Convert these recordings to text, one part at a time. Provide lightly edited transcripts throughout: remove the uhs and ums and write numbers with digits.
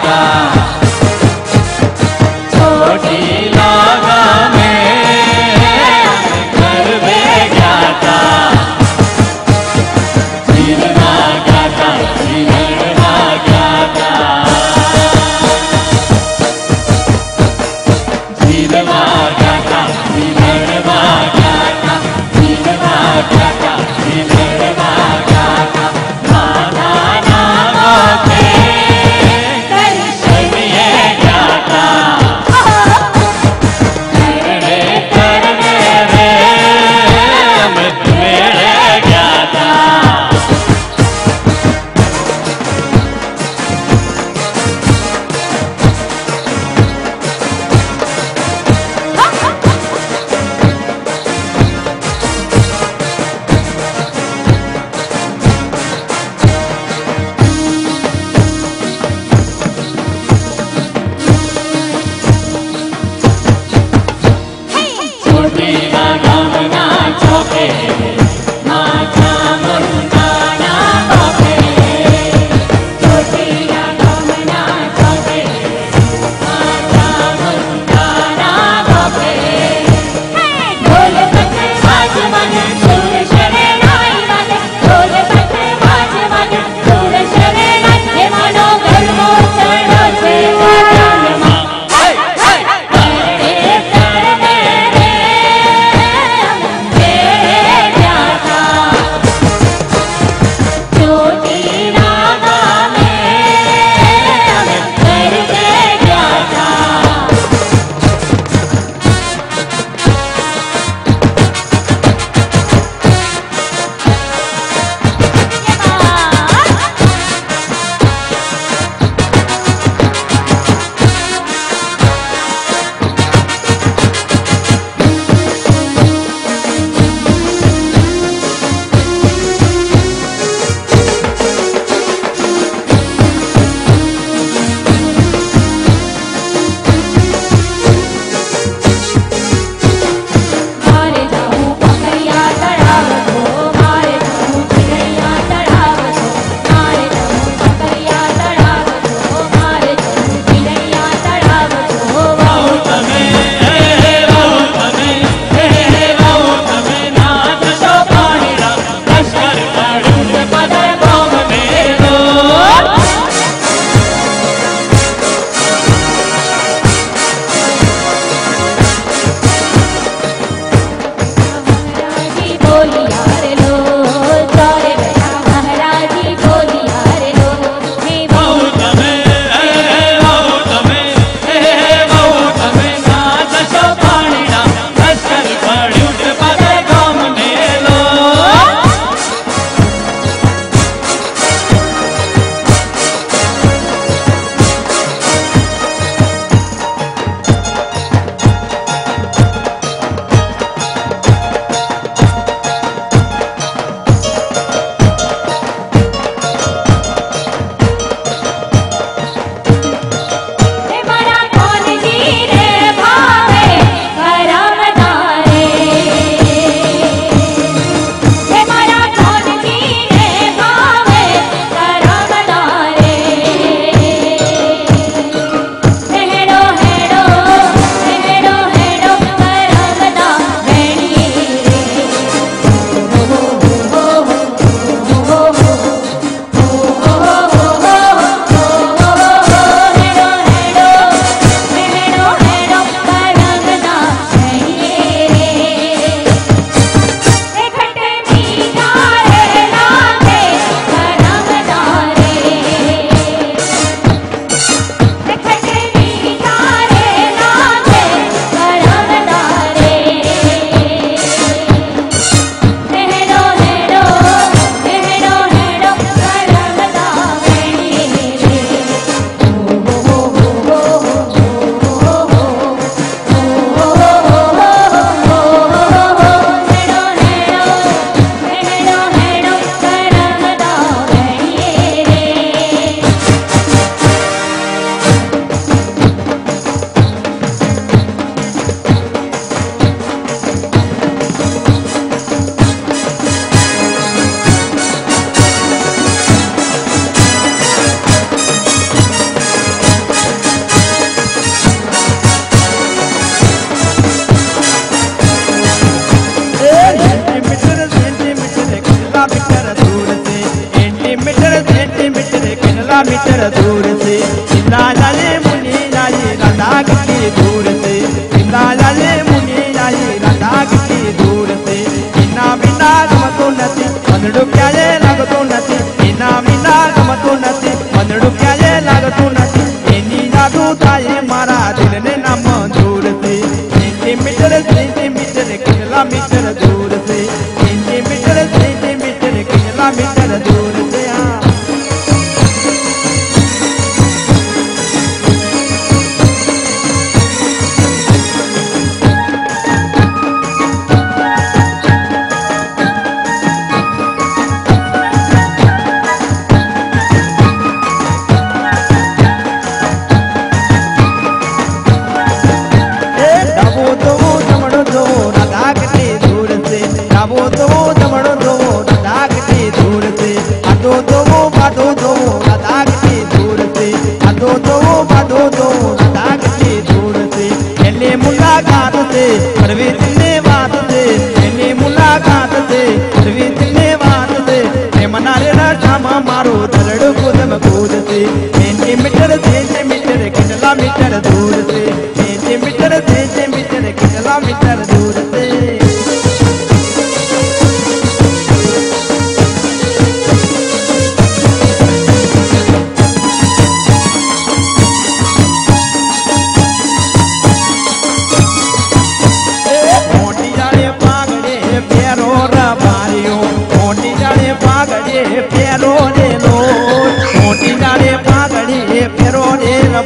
था छोटी लागा में घर में गया था जीना गया था जीना गया था जीना गया था जीना गया था जीना गया था जीना गया था नाना नाना के दर्शन सेंटीमीटर किलोमीटर दूर से लाले मुनि लाली राधा की दूर से लाले मुनि लाली राधा की दूर से इना बिना गमतो नथी मनडू क्याजे लागतो नथी इना बिना गमतो नथी मनडू क्याजे लागतो नथी एनी जादू थाए मारा दिल ने ना मंजूर से सेंटीमीटर किलोमीटर दूर से सेंटीमीटर किलोमीटर दूर से मारो दरड़ कूदम कूद से सेंटीमीटर किलोमीटर दूर से सेंटीमीटर किलोमीटर दूर से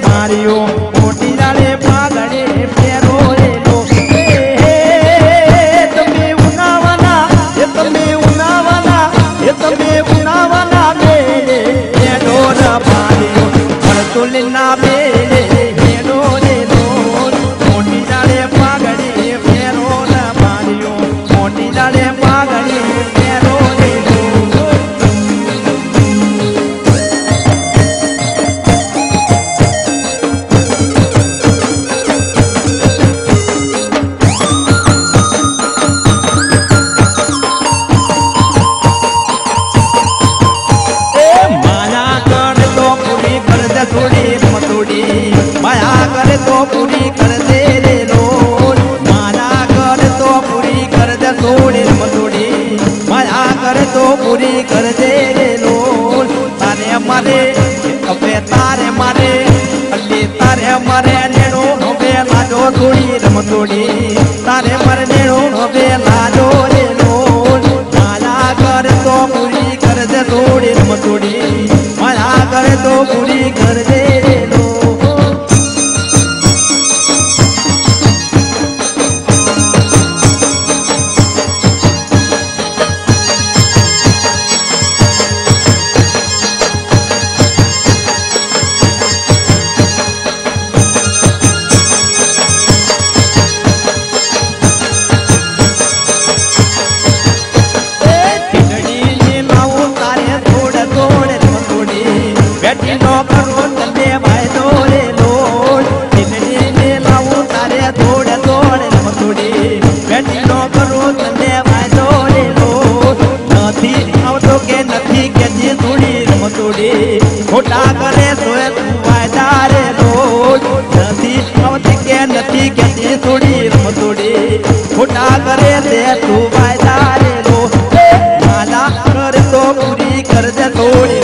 मारियो मोटी जाले पागड़े फेरो रे लो तमे उनावना मेरे ये डोर मारियो पर तुलना मेरे ये डोरे लो मोटी जाले पागड़े फेरो रे मारियो मोटी जाले पागड़े फेरो रे लो माया करे तो पूरी कर दे रे लोड माया करे तो पूरी कर दे थोड़ी मथोड़ी माया करे तो पूरी कर दे रे लोड तारे मारे अबे तारे मारे अल्ली तारे मारे नेड़ो होबे लाजो थोड़ी रमथोड़ी तारे मारे नेड़ो होबे लाजो रे लोड माया करे तो पूरी कर दे थोड़ी रमथोड़ी माया करे तो पूरी कर दे रे लोड खोटा करे सोए तू वायदा रे रोज नथी आवती के नथी के थोड़ी रमतोड़ी खोटा करे दे तू वायदा रे रोज माला कर तो पूरी कर दे थोड़ी